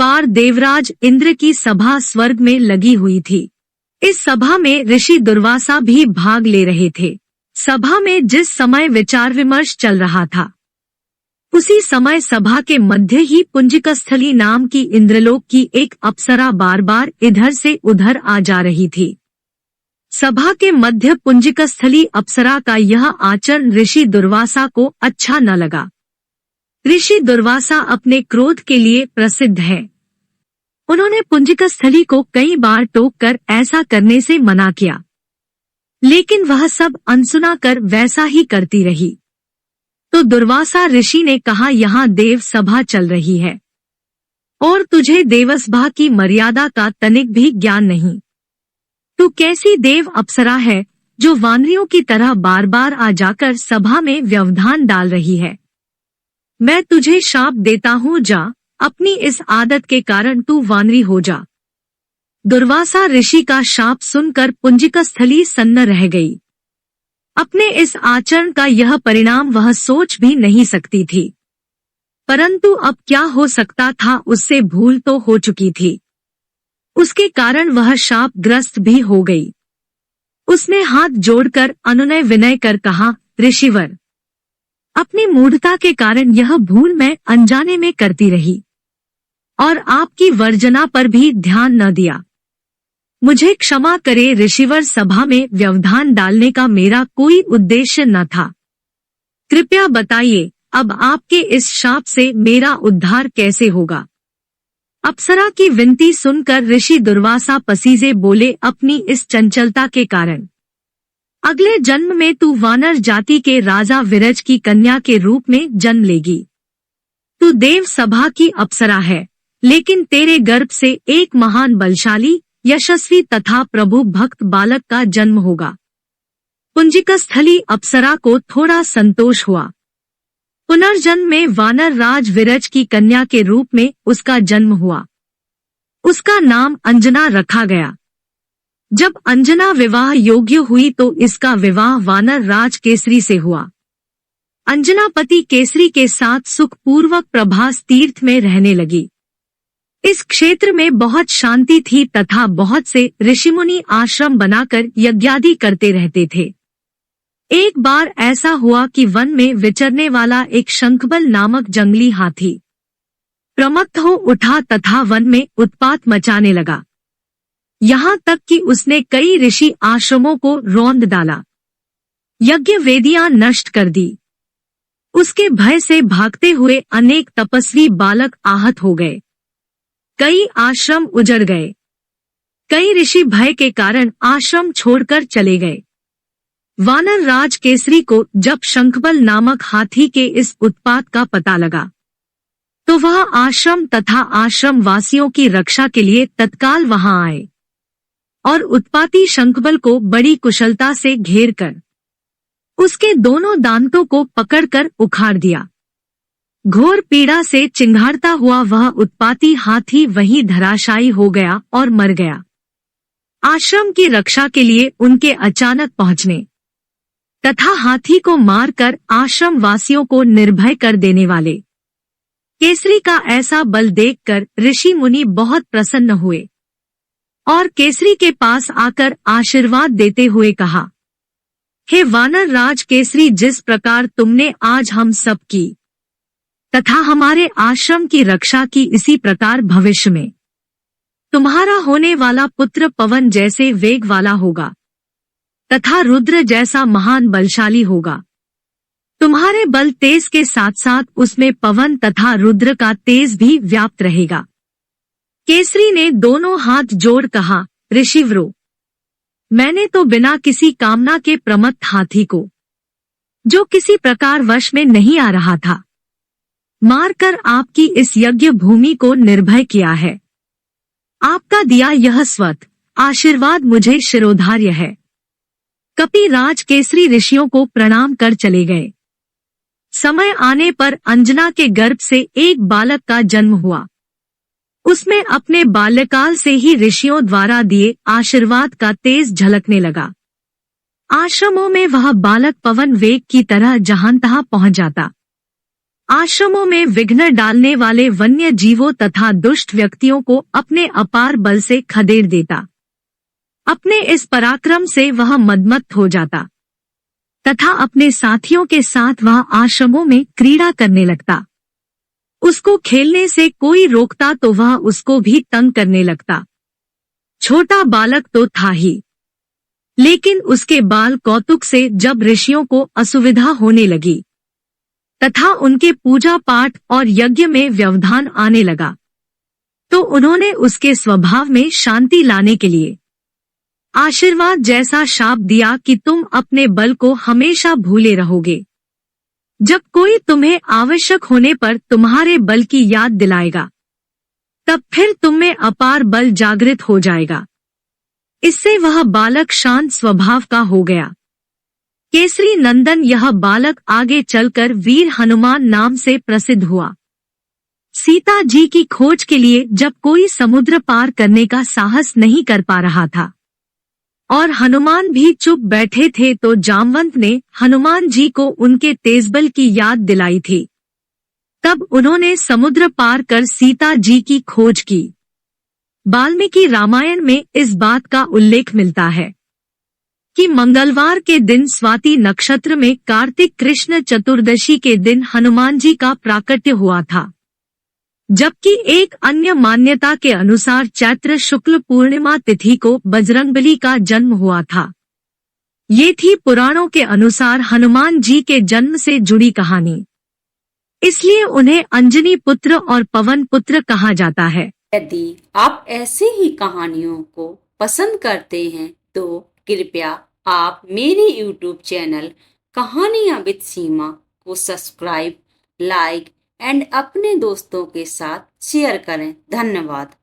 बार देवराज इंद्र की सभा स्वर्ग में लगी हुई थी। इस सभा में ऋषि दुर्वासा भी भाग ले रहे थे। सभा में जिस समय विचार विमर्श चल रहा था, उसी समय सभा के मध्य ही पुंजिकस्थली नाम की इंद्रलोक की एक अप्सरा बार बार इधर से उधर आ जा रही थी। सभा के मध्य पुंजिकस्थली अप्सरा का यह आचरण ऋषि दुर्वासा को अच्छा न लगा। ऋषि दुर्वासा अपने क्रोध के लिए प्रसिद्ध है। उन्होंने पुंजिकस्थली को कई बार टोक कर ऐसा करने से मना किया, लेकिन वह सब अनसुना कर वैसा ही करती रही। तो दुर्वासा ऋषि ने कहा, यहाँ देव सभा चल रही है और तुझे देवसभा की मर्यादा का तनिक भी ज्ञान नहीं। तू कैसी देव अप्सरा है जो वानरियों की तरह बार बार आ जाकर सभा में व्यवधान डाल रही है। मैं तुझे शाप देता हूँ, जा, अपनी इस आदत के कारण तू वानरी हो जा। दुर्वासा ऋषि का शाप सुनकर पुंजिकस्थली सन्न रह गई। अपने इस आचरण का यह परिणाम वह सोच भी नहीं सकती थी, परंतु अब क्या हो सकता था, उससे भूल तो हो चुकी थी। उसके कारण वह शापग्रस्त भी हो गई। उसने हाथ जोड़कर अनुनय विनय कर कहा, ऋषिवर, अपनी मूढ़ता के कारण यह भूल मैं अनजाने में करती रही और आपकी वर्जना पर भी ध्यान न दिया। मुझे क्षमा करे ऋषिवर, सभा में व्यवधान डालने का मेरा कोई उद्देश्य न था। कृपया बताइए, अब आपके इस शाप से मेरा उद्धार कैसे होगा? अप्सरा की विनती सुनकर ऋषि दुर्वासा पसीजे बोले, अपनी इस चंचलता के कारण अगले जन्म में तू वानर जाति के राजा विरज की कन्या के रूप में जन्म लेगी। तू देव सभा की अप्सरा है, लेकिन तेरे गर्भ से एक महान बलशाली, यशस्वी तथा प्रभु भक्त बालक का जन्म होगा। पुंजिकस्थली अप्सरा को थोड़ा संतोष हुआ। पुनर्जन्म में वानर राज विरज की कन्या के रूप में उसका जन्म हुआ। उसका नाम अंजना रखा गया। जब अंजना विवाह योग्य हुई तो इसका विवाह वानर राज केसरी से हुआ। अंजना पति केसरी के साथ सुखपूर्वक प्रभास तीर्थ में रहने लगी। इस क्षेत्र में बहुत शांति थी तथा बहुत से ऋषिमुनि आश्रम बनाकर यज्ञादि करते रहते थे। एक बार ऐसा हुआ कि वन में विचरने वाला एक शंखबल नामक जंगली हाथी प्रमत्त हो उठा तथा वन में उत्पात मचाने लगा। यहाँ तक कि उसने कई ऋषि आश्रमों को रौंद डाला, यज्ञ वेदियां नष्ट कर दी। उसके भय से भागते हुए अनेक तपस्वी बालक आहत हो गए। कई आश्रम उजड़ गए। कई ऋषि भय के कारण आश्रम छोड़कर चले गए। वानर राज केसरी को जब शंखबल नामक हाथी के इस उत्पात का पता लगा, तो वह आश्रम तथा आश्रम वासियों की रक्षा के लिए तत्काल वहां आए और उत्पाती शंखबल को बड़ी कुशलता से घेर कर उसके दोनों दांतों को पकड़कर उखाड़ दिया। घोर पीड़ा से चिंघाड़ता हुआ वह उत्पाती हाथी वहीं धराशायी हो गया और मर गया। आश्रम की रक्षा के लिए उनके अचानक पहुंचने तथा हाथी को मारकर आश्रम वासियों को निर्भय कर देने वाले केसरी का ऐसा बल देखकर ऋषि मुनि बहुत प्रसन्न हुए और केसरी के पास आकर आशीर्वाद देते हुए कहा, हे वानर राज केसरी, जिस प्रकार तुमने आज हम सब की तथा हमारे आश्रम की रक्षा की, इसी प्रकार भविष्य में तुम्हारा होने वाला पुत्र पवन जैसे वेग वाला होगा तथा रुद्र जैसा महान बलशाली होगा। तुम्हारे बल तेज के साथ साथ उसमें पवन तथा रुद्र का तेज भी व्याप्त रहेगा। केसरी ने दोनों हाथ जोड़ कहा, ऋषिवरो, मैंने तो बिना किसी कामना के प्रमत्त हाथी को, जो किसी प्रकार वश में नहीं आ रहा था, मारकर आपकी इस यज्ञ भूमि को निर्भय किया है। आपका दिया यह स्वत आशीर्वाद मुझे शिरोधार्य है। कपिराज केसरी ऋषियों को प्रणाम कर चले गए। समय आने पर अंजना के गर्भ से एक बालक का जन्म हुआ। उसमें अपने बाल्यकाल से ही ऋषियों द्वारा दिए आशीर्वाद का तेज झलकने लगा। आश्रमों में वह बालक पवन वेग की तरह जहां तहां पहुंच जाता। आश्रमों में विघ्न डालने वाले वन्य जीवों तथा दुष्ट व्यक्तियों को अपने अपार बल से खदेड़ देता। अपने इस पराक्रम से वह मदमत्त हो जाता तथा अपने साथियों के साथ वह आश्रमों में क्रीड़ा करने लगता। उसको खेलने से कोई रोकता तो वह उसको भी तंग करने लगता। छोटा बालक तो था ही, लेकिन उसके बाल कौतुक से जब ऋषियों को असुविधा होने लगी तथा उनके पूजा पाठ और यज्ञ में व्यवधान आने लगा, तो उन्होंने उसके स्वभाव में शांति लाने के लिए आशीर्वाद जैसा शाप दिया कि तुम अपने बल को हमेशा भूले रहोगे। जब कोई तुम्हें आवश्यक होने पर तुम्हारे बल की याद दिलाएगा, तब फिर तुम में अपार बल जागृत हो जाएगा। इससे वह बालक शांत स्वभाव का हो गया। केसरी नंदन यह बालक आगे चलकर वीर हनुमान नाम से प्रसिद्ध हुआ। सीता जी की खोज के लिए जब कोई समुद्र पार करने का साहस नहीं कर पा रहा था और हनुमान भी चुप बैठे थे, तो जामवंत ने हनुमान जी को उनके तेजबल की याद दिलाई थी। तब उन्होंने समुद्र पार कर सीता जी की खोज की। वाल्मीकि रामायण में इस बात का उल्लेख मिलता है कि मंगलवार के दिन स्वाति नक्षत्र में कार्तिक कृष्ण चतुर्दशी के दिन हनुमान जी का प्राकट्य हुआ था, जबकि एक अन्य मान्यता के अनुसार चैत्र शुक्ल पूर्णिमा तिथि को बजरंगबली का जन्म हुआ था। ये थी पुराणों के अनुसार हनुमान जी के जन्म से जुड़ी कहानी। इसलिए उन्हें अंजनी पुत्र और पवन पुत्र कहा जाता है। यदि आप ऐसी ही कहानियों को पसंद करते हैं तो कृपया आप मेरे YouTube चैनल कहानियां विद सीमा को सब्सक्राइब, लाइक एंड अपने दोस्तों के साथ शेयर करें। धन्यवाद।